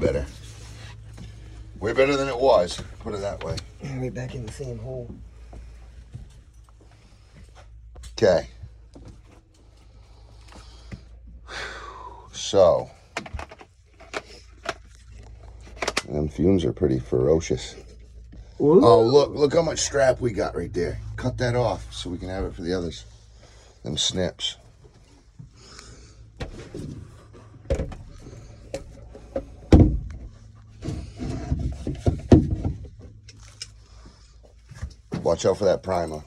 better. Way better than it was, put it that way. Right back in the same hole. Okay. So, them fumes are pretty ferocious. Ooh. Oh, look how much strap we got right there. Cut that off so we can have it for the others. Them snips. Watch out for that primer.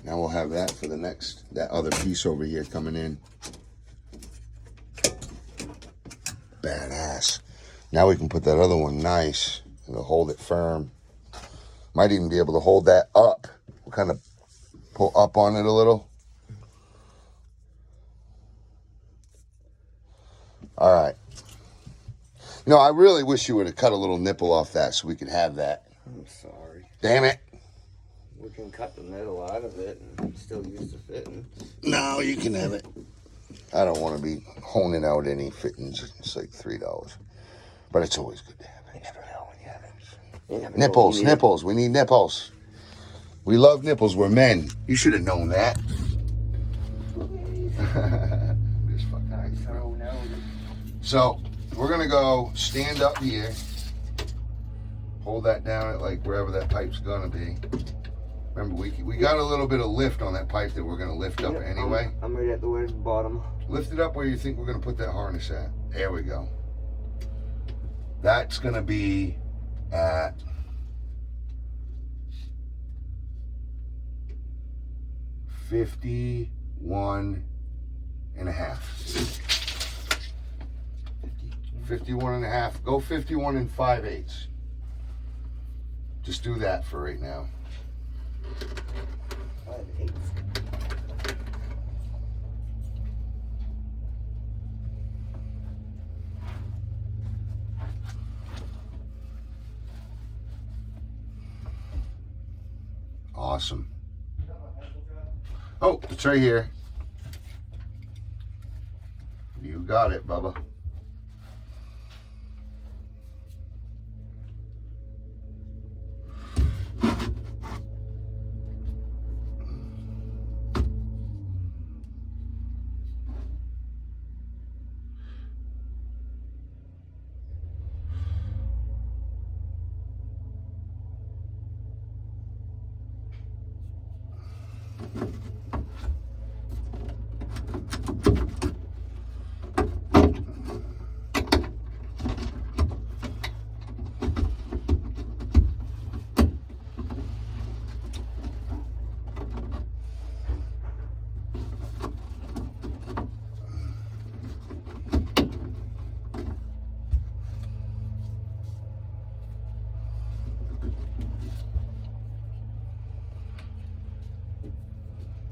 Now we'll have that for the next, that other piece over here coming in. Badass. Now we can put that other one nice. It'll hold it firm. Might even be able to hold that up. We'll kind of pull up on it a little. All right. You know, I really wish you would have cut a little nipple off that so we could have that. I'm sorry. Damn it. We can cut the middle out of it and still use the fitting. No, you can have it. I don't want to be honing out any fittings. It's like $3. But it's always good to have it. You never know when you have it. You never Nipples, nipples. We need nipples. We love nipples. We're men. You should have known that. Just fucking so no. So, we're going to go stand up here. Hold that down at like wherever that pipe's going to be. Remember, we got a little bit of lift on that pipe that we're going to lift up anyway. I'm right at the bottom. Lift it up where you think we're going to put that harness at. There we go. That's going to be at 51 and a half. 51 and a half. Go 51 and 5/8. Just do that for right now. 5/8. Awesome. Oh, it's right here. You got it, Bubba.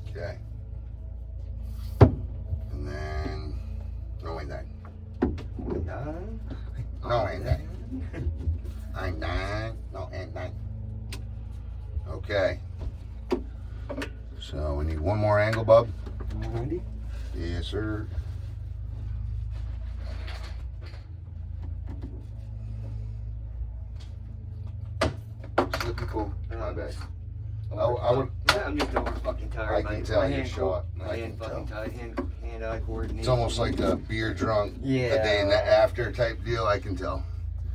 Okay. And then, no, ain't that. No, ain't that. Ain't that. No, ain't that. Okay. So we need one more angle, bub. Ready? Yes, sir. Slippy pull. My bad. I would. I'm just over fucking tired. I can tell you're short. My hand fucking tired. Hand-eye coordination. It's almost like a beer drunk, yeah, a day and after type deal. I can tell.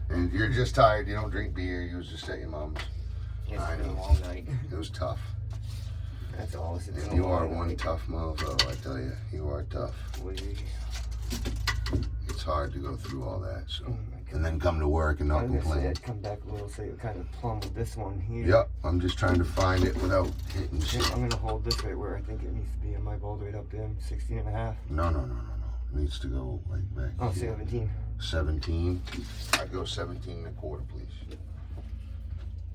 And you're just tired. You don't drink beer. You was just at your mom's. It's been a long night. It was tough. That's all. And you are one tough motherfucker. I tell you, you are tough. It's hard to go through all that. So. And then come to work and not complain. I'd come back a little so you kind of plumb with this one here. Yep, I'm just trying to find it without hitting shit. I'm gonna hold this right where I think it needs to be. I might all the way up there, 16 and a half. No. It needs to go like back. Oh, here. 17. 17. I'd go 17 and a quarter, please.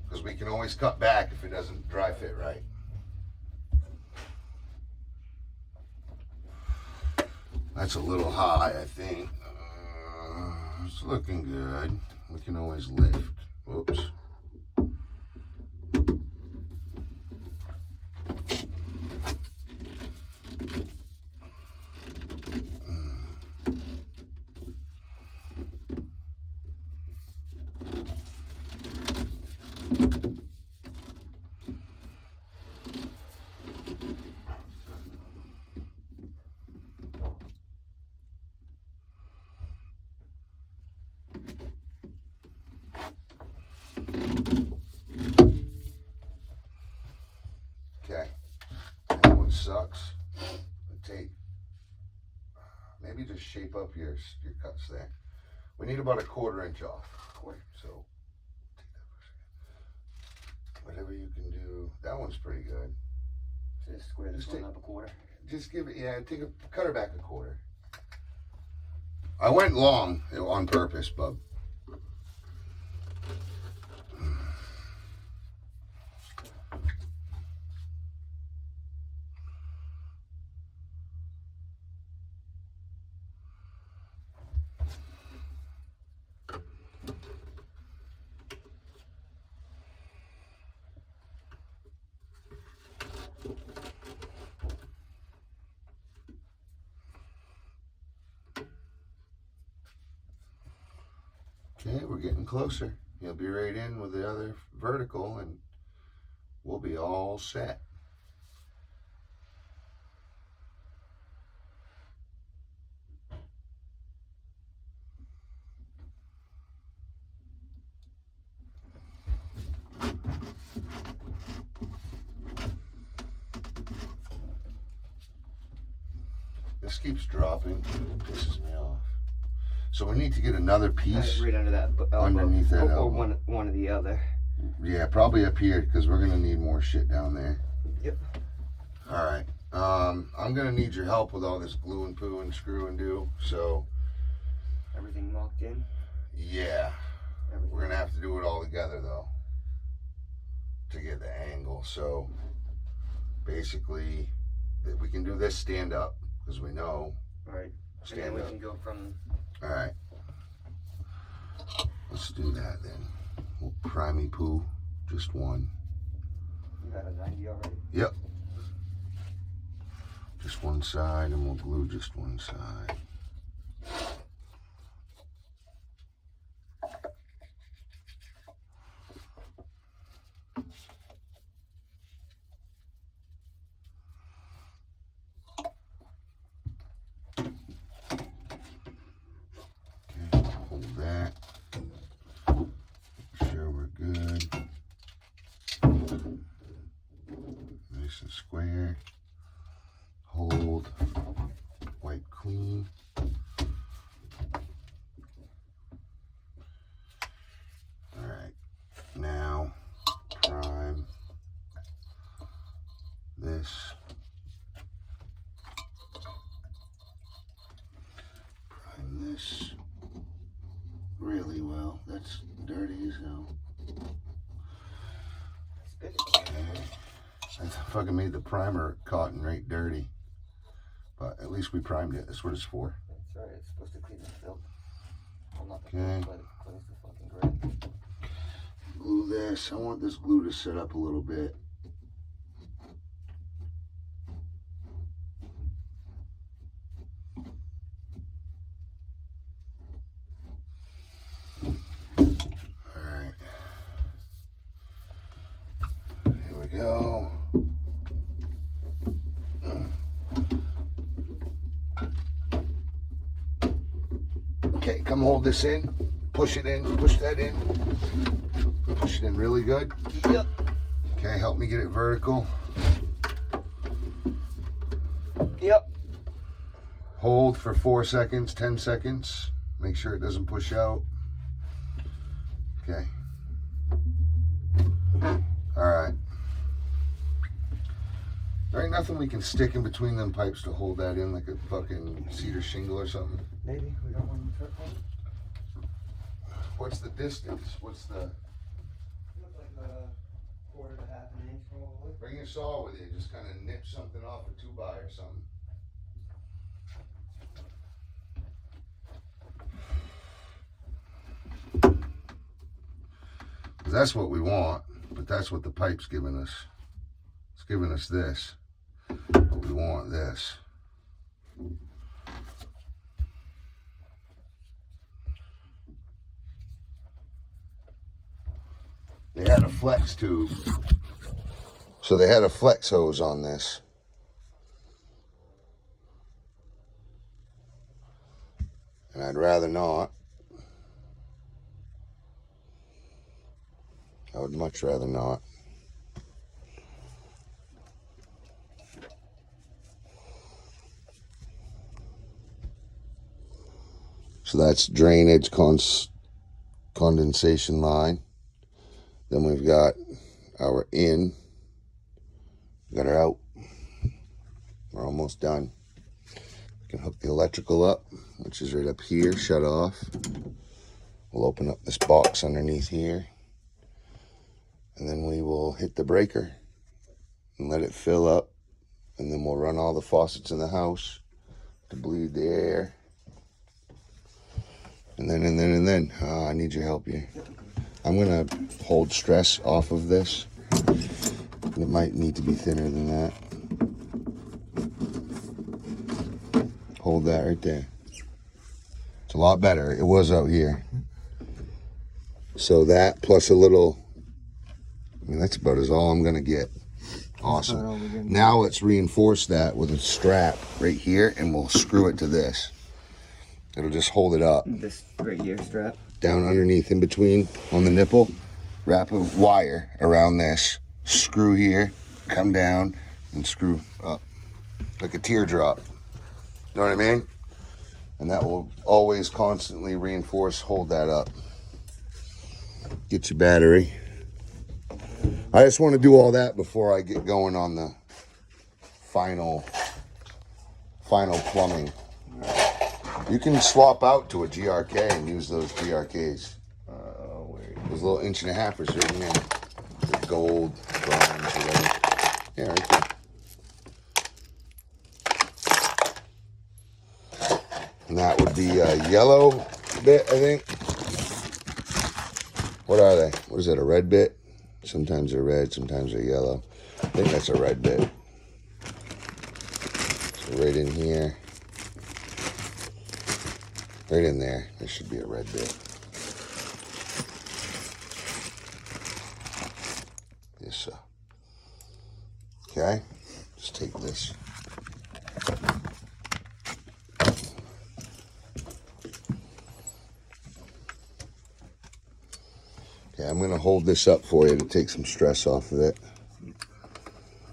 Because we can always cut back if it doesn't dry fit right. That's a little high, I think. It's looking good. We can always lift. Whoops. just shape up your cuts there. We need about a 1/4 inch off. So take that for a second. Whatever you can do. That one's pretty good. So just square this one up a 1/4. Just give it, cut her back a 1/4. I went long on purpose, bub. Okay, we're getting closer. You'll be right in with the other vertical and we'll be all set. This keeps dropping. It pisses me off. So we need to get another piece right under that elbow. Underneath that or elbow. one or the other. Yeah, probably up here because we're gonna need more shit down there. Yep. All right. I'm gonna need your help with all this glue and poo and screw and do. So Everything locked in. yeah, Everything. we're gonna have to do it all together though to get the angle. So basically, we can do this stand up because we know. All right. Stand and then up. we can go from. All right. Let's do that then. We'll primey poo, just one. You got a 90 already. Yep. Just one side, and we'll glue just one side. Okay, hold that. Make sure we're good. Nice and square. Hold, wipe clean. All right, now prime this. Prime this really well. That's dirty as hell. That's good. Okay. I fucking made the primer cotton right dirty. But at least we primed it. That's what it's for. That's right. It's supposed to clean the filth. Well, not the Okay. filth, but it cleans the fucking grit. Glue this. I want this glue to set up a little bit. Alright. Here we go. Okay, come hold this in. Push it in. Push that in. Push it in really good. Yep. Okay, help me get it vertical. Yep. Hold for 4 seconds, 10 seconds. Make sure it doesn't push out. Okay. Alright. There ain't nothing we can stick in between them pipes to hold that in, like a fucking cedar shingle or something. Maybe we got one in the truck. What's the distance? What's the... Looks like a 1/4 to 1/2 inch probably. Bring your saw with you. Just kind of nip something off a 2x or something. That's what we want, but that's what the pipe's giving us. It's giving us this, but we want this. They had a flex tube, so they had a flex hose on this. And I'd rather not. I would much rather not. So that's drainage condensation line. Then we've got our in. We got our out. We're almost done. We can hook the electrical up, which is right up here, shut off. We'll open up this box underneath here. And then we will hit the breaker and let it fill up. And then we'll run all the faucets in the house to bleed the air. And then, I need your help here. I'm gonna hold stress off of this. It might need to be thinner than that. Hold that right there. It's a lot better. It was out here. So that plus a little, I mean, that's about as all I'm gonna get. Awesome. Now let's reinforce that with a strap right here, and we'll screw it to this. It'll just hold it up. This right here strap? Down underneath, in between, on the nipple. Wrap a wire around this. Screw here, come down, and screw up. Like a teardrop. You know what I mean? And that will always constantly reinforce, hold that up. Get your battery. I just want to do all that before I get going on the final plumbing. You can swap out to a GRK and use those GRKs. Those little 1.5-inchers right here. The gold, bronze, whatever. Yeah, right there. And that would be a yellow bit, I think. What are they? What is that, a red bit? Sometimes they're red, sometimes they're yellow. I think that's a red bit. So right in here. Right in there, there should be a red bit. Yes, sir. Okay, let's take this. Okay, I'm gonna hold this up for you to take some stress off of it.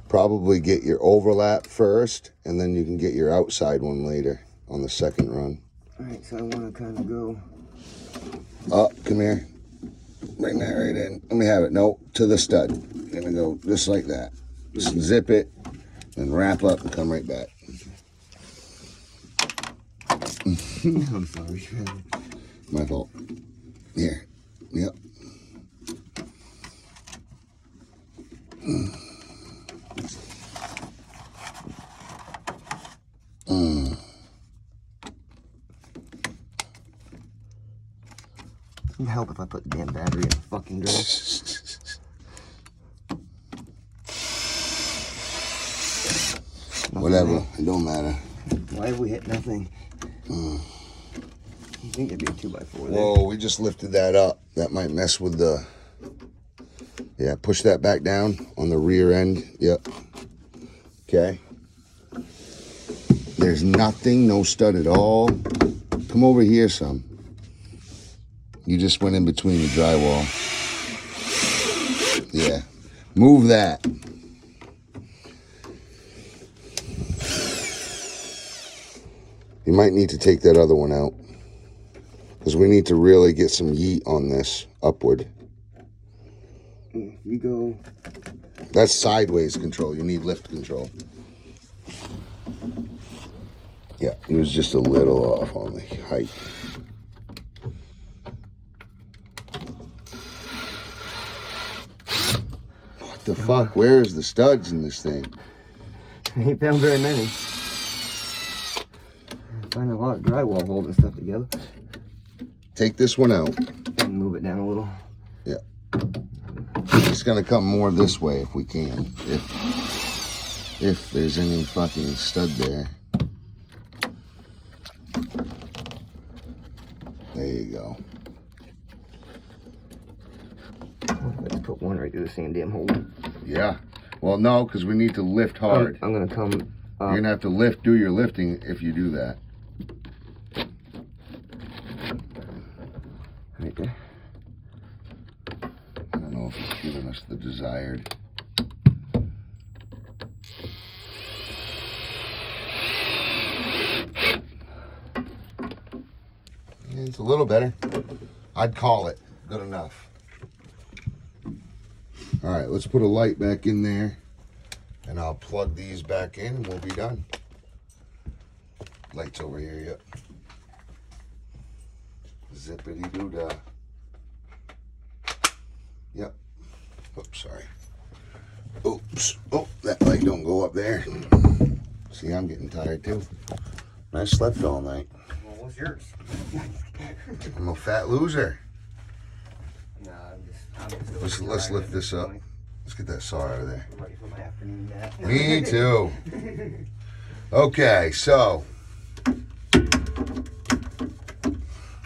Probably get your overlap first, and then you can get your outside one later on the second run. All right, so I want to kind of go up. Come here. Bring that right in. Let me have it. No, to the stud. Gonna go just like that. Just zip it and wrap up and come right back. I'm sorry. My fault. Here. Yep. It'd help if I put the damn battery in the fucking drill. Whatever, it don't matter. Why have we hit nothing? You think it'd be a 2x4 there? Whoa, we just lifted that up. That might mess with the... Yeah, push that back down on the rear end. Yep. Okay. There's nothing, no stud at all. Come over here some. You just went in between the drywall. Yeah. Move that. You might need to take that other one out, because we need to really get some yeet on this upward. You go. That's sideways control. You need lift control. Yeah, it was just a little off on the height. What the fuck? Where is the studs in this thing? I ain't found very many. I find a lot of drywall holding stuff together. Take this one out. And move it down a little. Yeah. It's gonna come more this way if we can. If there's any fucking stud there. There you go. Let's put one right through the same damn hole. Yeah. Well, no, because we need to lift hard. I'm gonna come up. You're gonna have to do your lifting if you do that. Right there. I don't know if it's giving us the desired. It's a little better. I'd call it good enough. All right, let's put a light back in there, and I'll plug these back in, and we'll be done. Lights over here, yep. Zippity doo dah. Yep. Oops, sorry. Oops. Oh, that light don't go up there. See, I'm getting tired too. I slept all night. Well, what's yours? I'm a fat loser. Nah, I'm just Let's lift this up. Let's get that saw out of there. I'm ready for my afternoon nap. Me too. Okay, so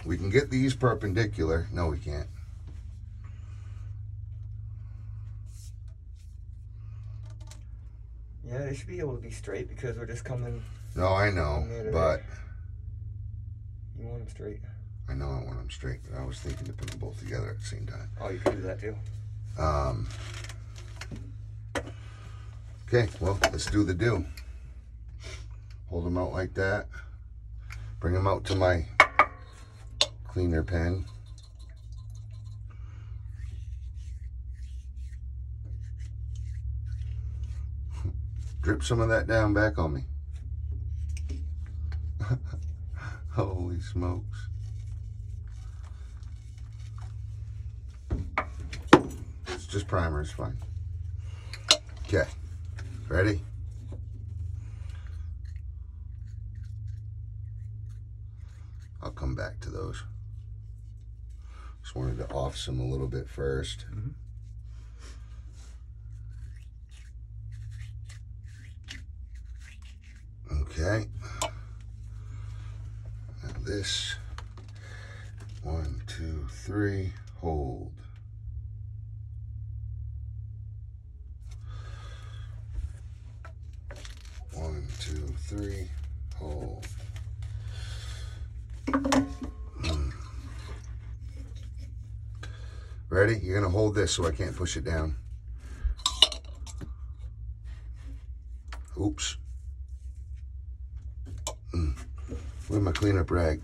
we can get these perpendicular. No, we can't. Yeah, they should be able to be straight because we're just coming. No, I know, but You want them straight. I know I want them straight, but I was thinking to put them both together at the same time. Oh, you can do that too. Okay, well, let's do the do. Hold them out like that. Bring them out to my cleaner pen. Drip some of that down back on me. Holy smokes. It's just primer, it's fine. Okay, ready? I'll come back to those. Just wanted to off some a little bit first. Mm-hmm. Okay. Now this. 1, 2, 3. Hold. One, 2, 3. Hold. Ready? You're gonna hold this so I can't push it down. Oops. Where's my cleanup rag?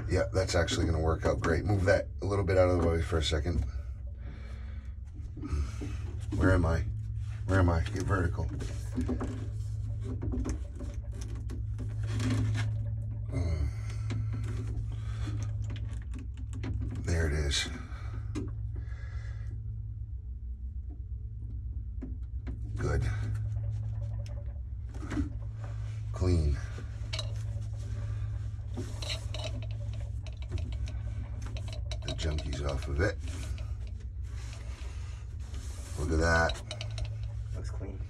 Yeah, that's actually gonna work out great. Move that a little bit out of the way for a second. Where am I? Where am I? Get vertical. There it is. Good. Clean. The junkies off of it. Look at that. Looks clean.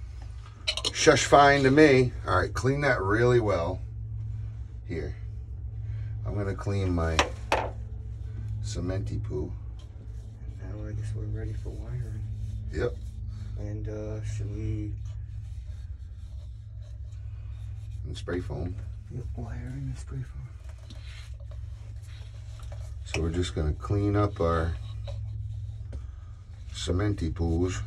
Shush fine to me. All right, clean that really well. Here. I'm gonna clean my cementy poo. And now I guess we're ready for wiring. Yep. And should we? And spray foam. Yep, wiring and spray foam. So we're just gonna clean up our cementy pools.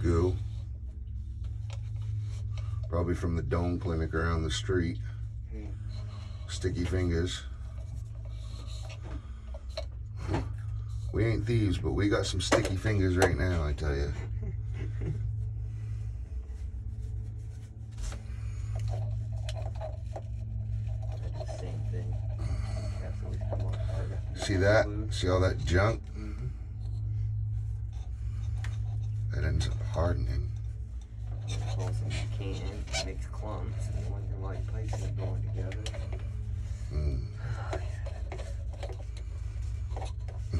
Goo. Probably from the dome clinic around the street. Sticky fingers. We ain't thieves, but we got some sticky fingers right now, I tell you. Same thing. See that? See all that junk? Mm-hmm. That ends up hardening. Also, you can't. It makes clumps, and you wonder why your pipes aren't going together.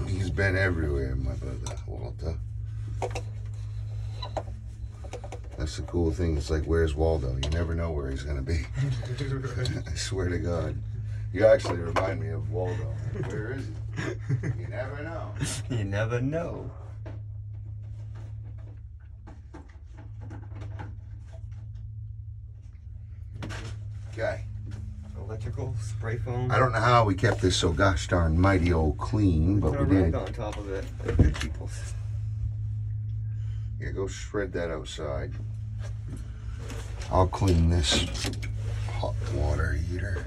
He's been everywhere, my brother, Walter. That's the cool thing. It's like, where's Waldo? You never know where he's going to be. I swear to God. You actually remind me of Waldo. Like, where is he? You never know. You never know. Okay. So electrical spray foam. I don't know how we kept this so gosh darn mighty old clean, but Put a we rag did. on top of it. They're good people. Yeah, go shred that outside. I'll clean this hot water heater.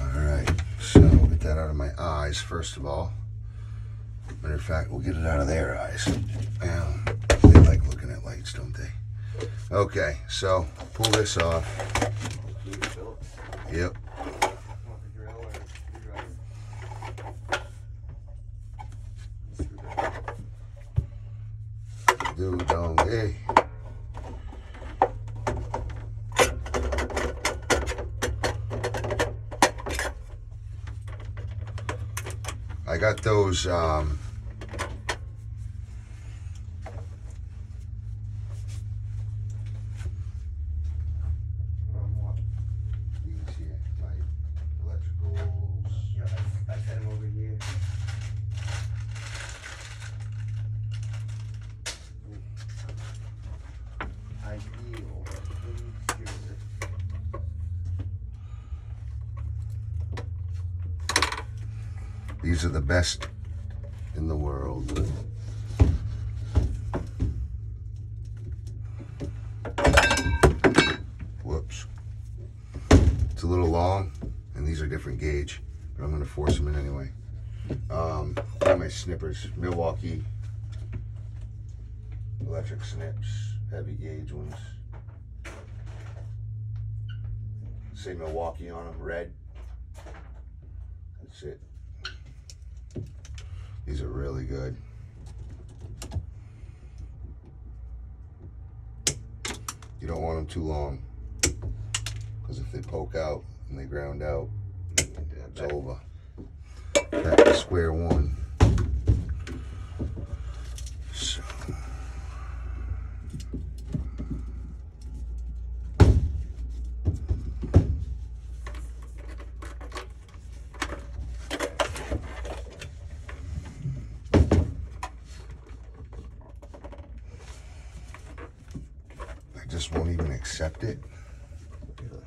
Alright, so get that out of my eyes first of all. Matter of fact, we'll get it out of their eyes. They like looking at lights, don't they? Okay, so pull this off. Yep. Dude, don't hey. I got those these here, like electricals. Yeah, I set them over here. Ideal. These are the best in the world. Whoops. It's a little long, and these are different gauge, but I'm going to force them in anyway. Got my snippers, Milwaukee electric snips, heavy gauge ones. Say Milwaukee on them, red. That's it. These are really good. You don't want them too long, because if they poke out and they ground out, it's over. Back to square one. So. Just won't even accept it. Really?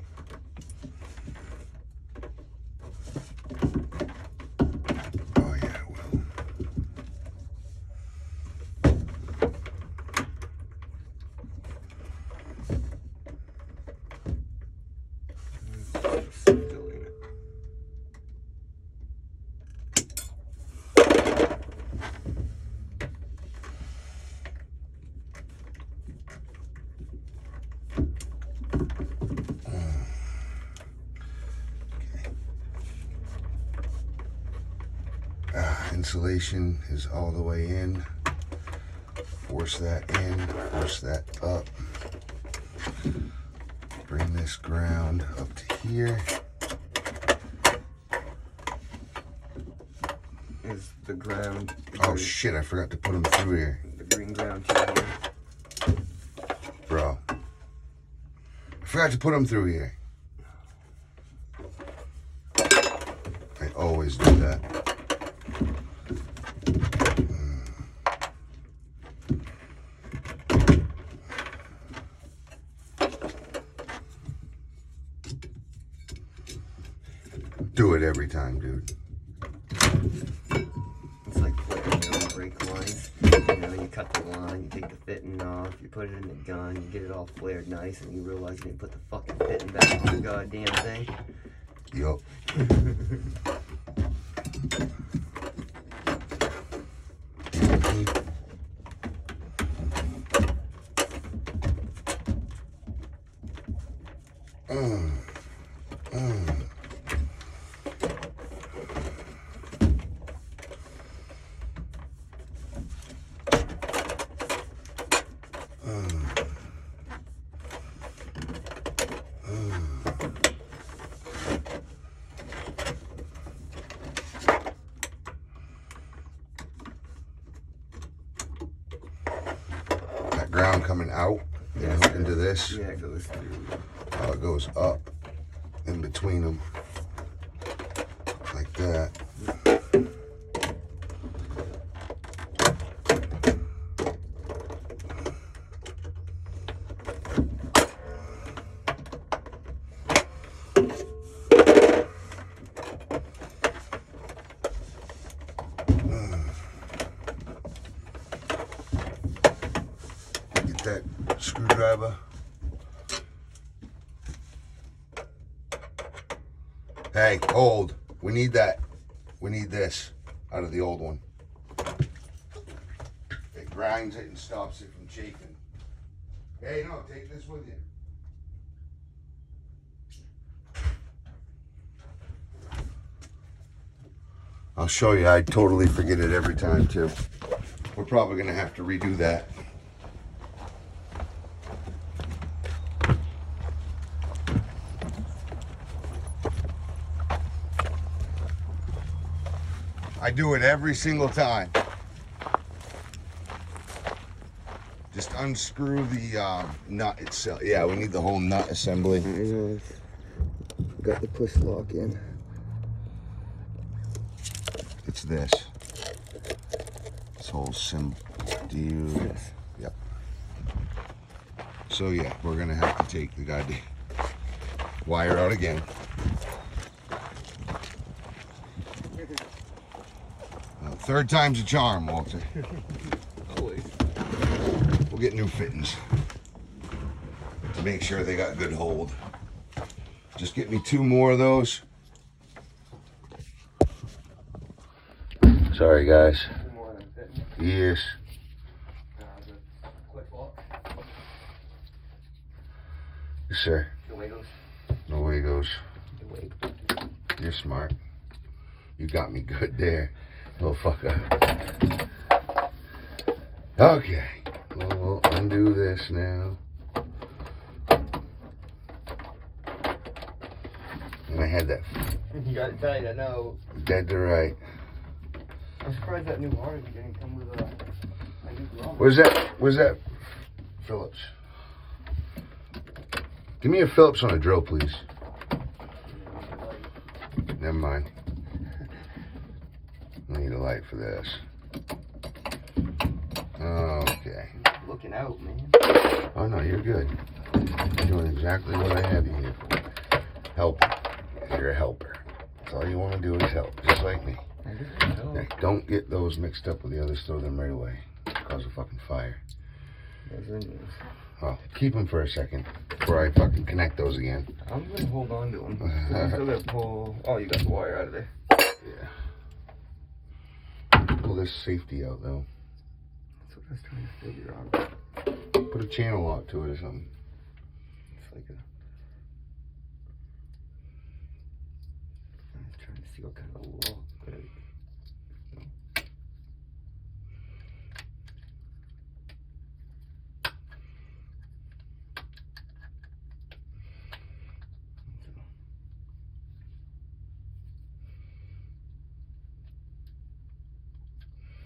Oh yeah, it will. Still in it. Insulation is all the way in. Force that in, force that up. Bring this ground up to here. Is the ground. Oh shit, I forgot to put them through here. The green ground too here. Bro. I forgot to put them through here. I always do that. Do it every time, dude. It's like flipping your own brake lines. You know, you cut the line, you take the fitting off, you put it in the gun, you get it all flared nice, and you realize you didn't put the fucking fitting back on the goddamn thing. Yup. That ground coming out and hook into this. Yeah, it goes through. how it goes up in between them, like that. Get that screwdriver. Hey, hold. We need that. We need this out of the old one. It grinds it and stops it from chafing. Hey, no, take this with you. I'll show you. I totally forget it every time, too. We're probably going to have to redo that. I do it every single time. Just unscrew the nut itself. Yeah, we need the whole nut assembly. Got the push lock in. It's this. This whole symbol. Do you? Yes. Yep. So yeah, we're gonna have to take the goddamn wire out again. Third time's a charm, Walter. Always. We'll get new fittings to make sure they got good hold. Just get me 2 more of those. Sorry, guys. 2 more than fitting. Yes. The quick lock. Yes, sir. The way goes. No way goes. The way. You're smart. You got me good there, little fucker. Okay. Well, we'll undo this now. And I had that You got it tight, I know. dead to right. I'm surprised that new wire didn't come with a new grommet. Where's that Phillips? Give me a Phillips on a drill, please. Never mind. I need a light for this. Okay. Looking out, man. Oh no, you're good. You're doing exactly what I have you here for. Helping. You're a helper. That's all you want to do is help, just like me. Hey, don't get those mixed up with the others. Throw them right away. Cause a fucking fire. Well, keep them for a second before I fucking connect those again. I'm gonna hold on to them. I'm still gonna pull. Oh, you got the wire out of there. Yeah. Pull this safety out though. That's what I was trying to figure out. Put a channel lock to it or something. It's like a. I'm trying to see what kind of lock.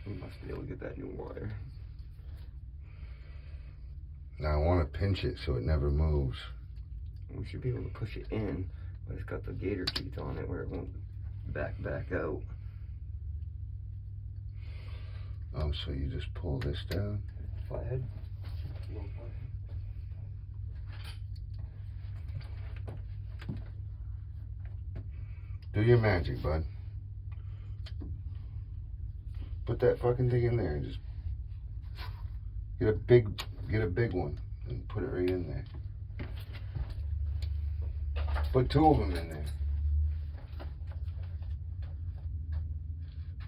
We must be able to get that new wire. Now I want to pinch it so it never moves. We should be able to push it in, but it's got the gator teeth on it where it won't back out. Oh, so you just pull this down? Flathead. Do your magic, bud. Put that fucking thing in there and just get a big one and put it right in there. Put 2 of them in there.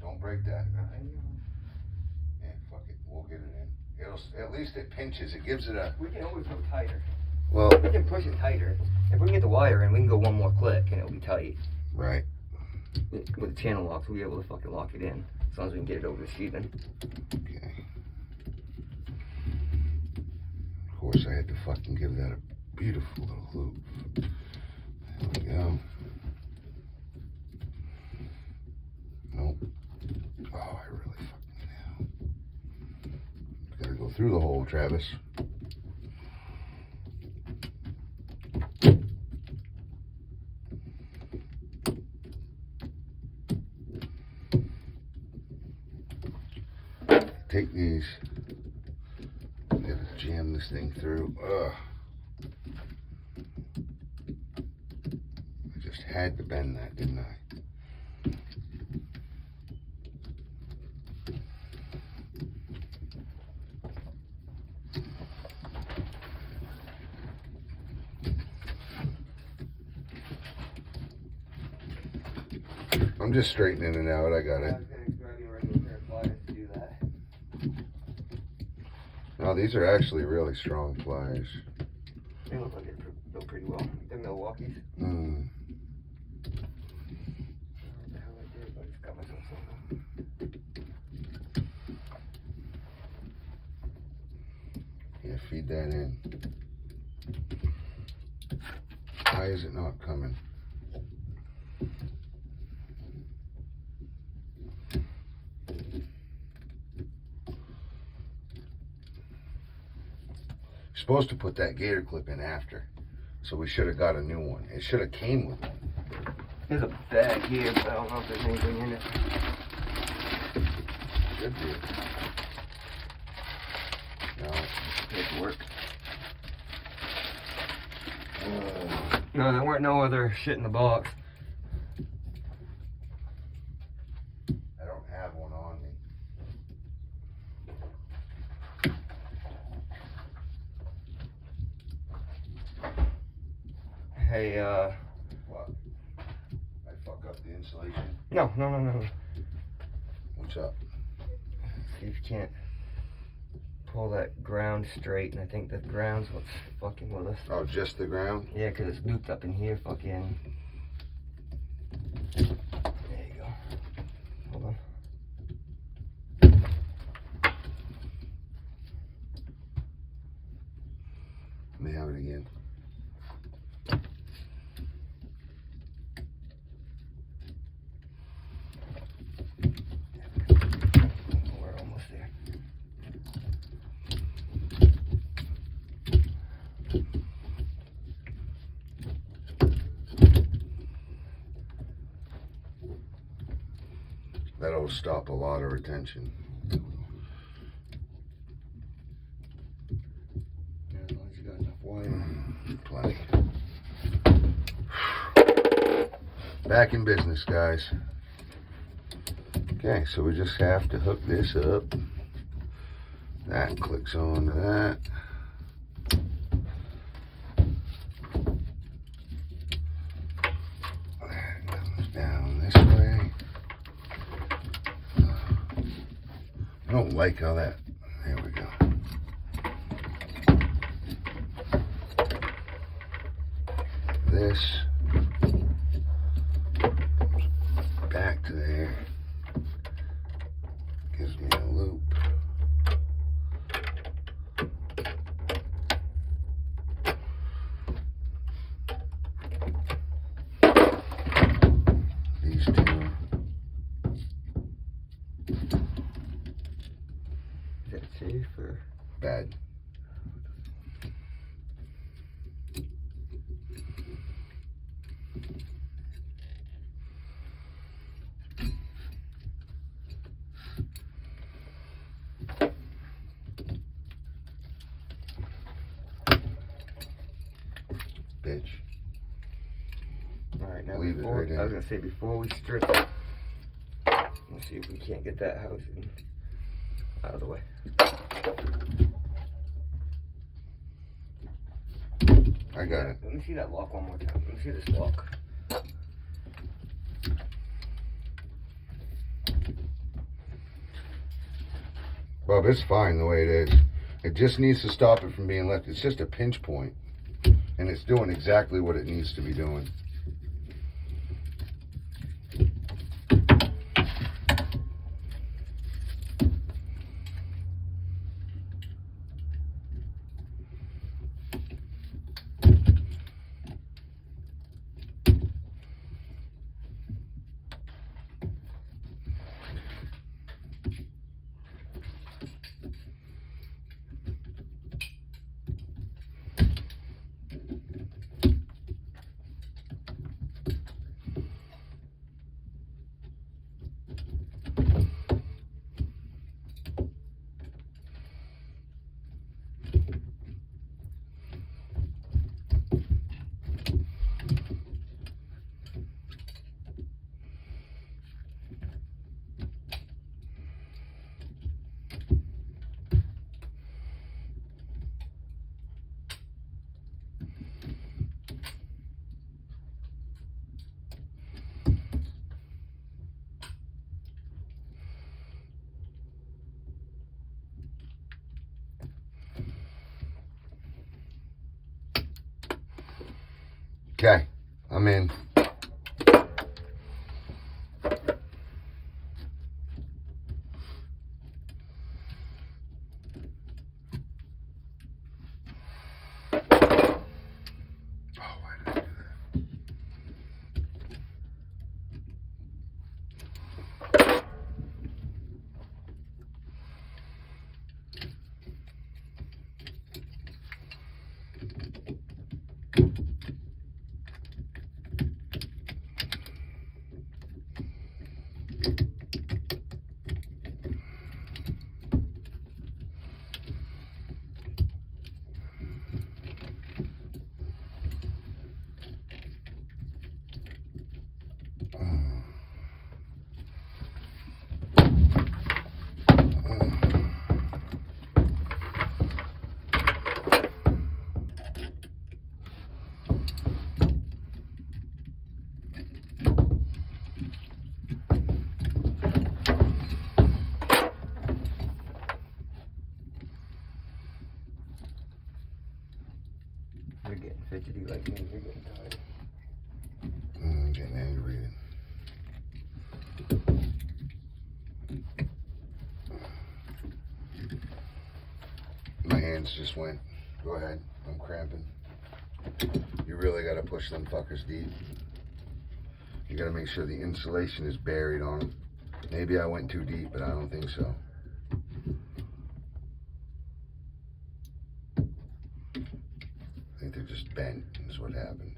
Don't break that. Yeah, fuck it. We'll get it in. At least it pinches. It gives it a. We can always go tighter. Well, We can push it tighter. If we can get the wire in, we can go 1 more click and it'll be tight. right. With the channel locks, we'll be able to fucking lock it in. As long as we can get it over the sheathing. Okay. Of course, I had to fucking give that a beautiful little loop. There we go. Nope. Oh, I really fucking know. Gotta go through the hole, Travis. take these. I'm gonna jam this thing through. Ugh. I just had to bend that, didn't I? I'm just straightening it out. I got it. I was gonna grab you a regular pair of pliers to do that. No, these are actually really strong pliers. They look like they're built pretty well. They're Milwaukee's. Mm. What the hell I did? I just got myself something. Yeah, feed that in. Why is it not coming? You're supposed to put that gator clip in after. So we should have got a new one. It should have came with one. There's a bag here, but I don't know if there's anything in it. Should be. No. Paperwork. No, there weren't no other shit in the box. I don't have one on me. Hey, What? I fuck up the insulation? no. What's up? See if you can't pull that ground straight, and I think the ground's what's fucking with us. Oh, just the ground? Yeah, 'cause it's looped up in here, fucking. There you go. Hold on. Let me have it again. We're almost there. That'll stop a lot of retention. Yeah, as long as you got enough wire. Plenty. Back in business, guys. Okay, so we just have to hook this up. That clicks on to that. That comes down this way. I don't like how that. There we go. This back to there. Gives me a loop. These two. Is that safe or? Bad. Bitch. Alright, now Leave it before, right in. I was gonna say before we strip it, let's see if we can't get that housing out of the way. I got it. Let me see that lock one more time. Let me see this lock. Bob, it's fine the way it is. It just needs to stop it from being left. It's just a pinch point, and it's doing exactly what it needs to be doing. Okay, I'm in. You're getting fidgety like me. You're getting tired. I'm getting aggravated. My hands just went. Go ahead. I'm cramping. You really got to push them fuckers deep. You got to make sure the insulation is buried on them. Maybe I went too deep, but I don't think so. I think they're just bent is what happened.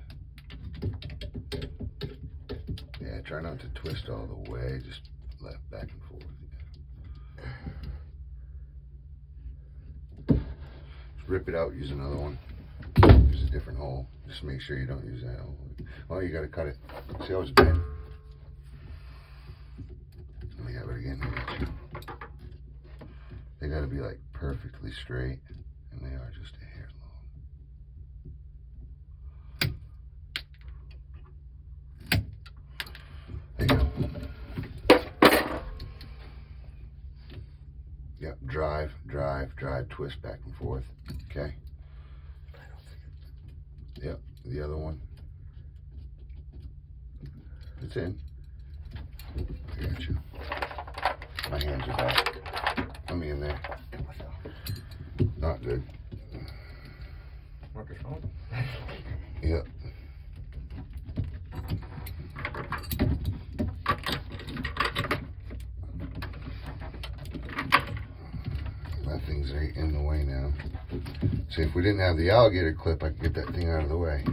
Yeah, try not to twist all the way, just left, back and forth. Just rip it out, use another one. Use a different hole. Just make sure you don't use that hole. Oh, you gotta cut it. See how it's bent? Let me have it again. They gotta be like perfectly straight, and they are just a hair long. There you go. Yep, drive, drive, drive, twist back and forth. Okay. Yep, the other one. It's in. I got you. My hands are back. Let me in there. Not good. Worker's phone? Yep. That thing's right in the way now. See, if we didn't have the alligator clip, I could get that thing out of the way.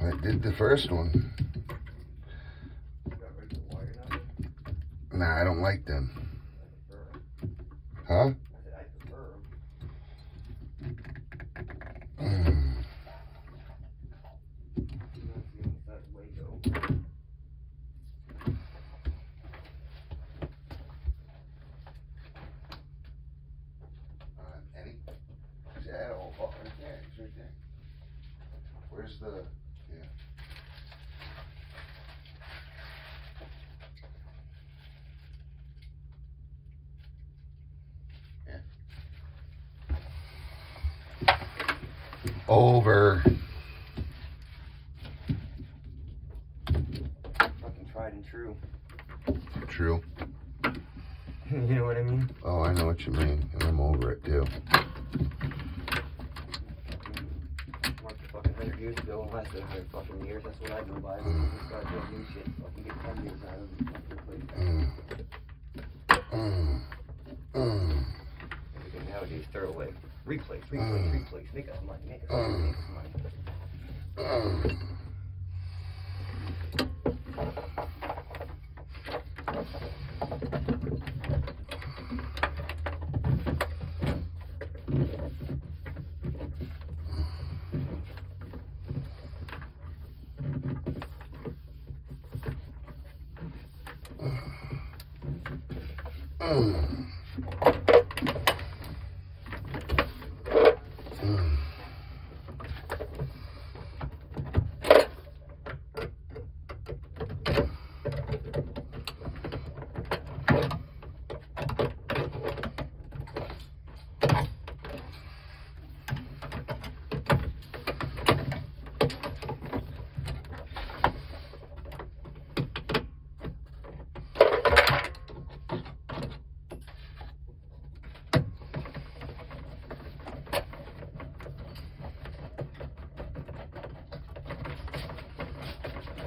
I did the first one. Nah, I don't like them. Huh? Any? See, I had a whole fucking there. It's right there. Where's the... Yeah. Over. Fucking tried and true. True. You know what I mean? Oh, I know what you mean. And I'm over it too. Marked the fucking 100 years ago, and lasted 100 fucking years. That's what I go by. When you start doing new shit, fucking get 10 years out of it. Everything nowadays, throw away. Replace. Make us money. Make us money.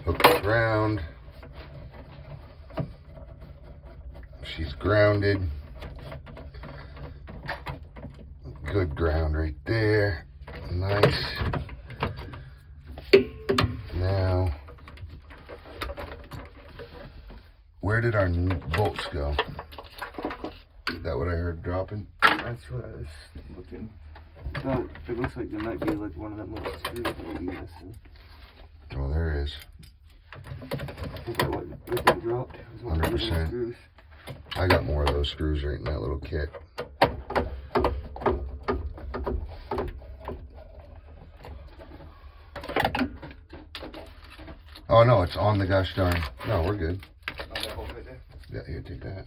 Hook the ground. She's grounded. Good ground right there. Nice. Now, where did our bolts go? Is that what I heard dropping? That's what I was looking. Oh, it looks like there might be like one of them little screws that we missing. Oh, there is. Is that what they dropped? It was one of those 100%. screws. I got more of those screws right in that little kit. Oh no, it's on the gosh darn. No, we're good. Oh, that hole right there? Yeah, here, take that.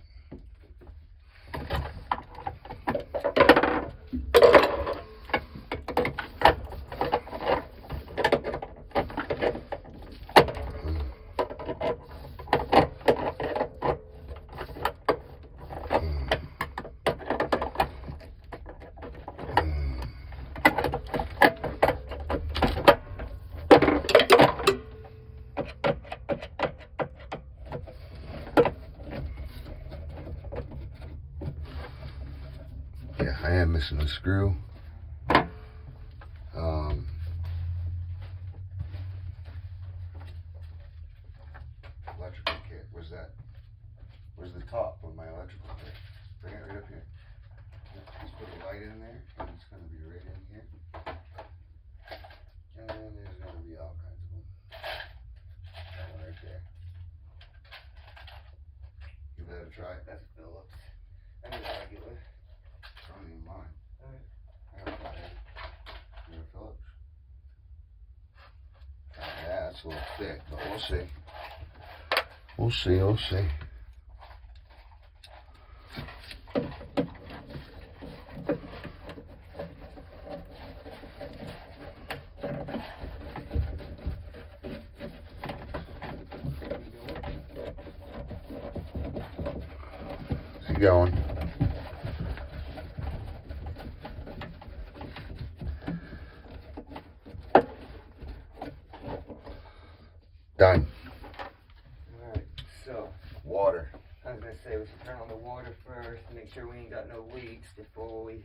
Yeah, I am missing a screw. Electrical kit, where's that? Where's the top of my electrical kit? Bring it right up here. Just put a light in there, and it's going to be right in here. And then there's going to be all kinds of them. That one right there. Give that a try. That's Phillips. I need a regular. I don't even mind. Alright. I don't mind. You're a Phillips. Yeah, it's a little thick, but we'll see. We'll see, we'll see. Keep going. Done. Alright, so Water. I was gonna say we should turn on the water first, make sure we ain't got no leaks before we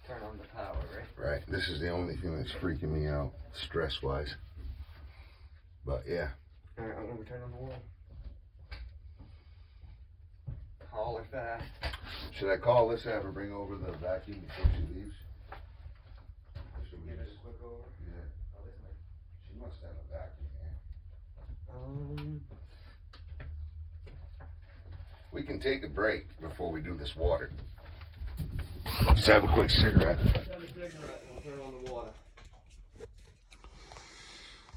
turn on the power, right? Right. This is the only thing that's freaking me out, stress-wise. But yeah. Alright, I'm gonna turn on the water. Call her fast. Should I call this, have her bring over the vacuum before she leaves? Or should we Give it just- a quick over. Yeah. Oh, this might. She must have a vacuum here. We can take a break before we do this water. Just have a quick cigarette.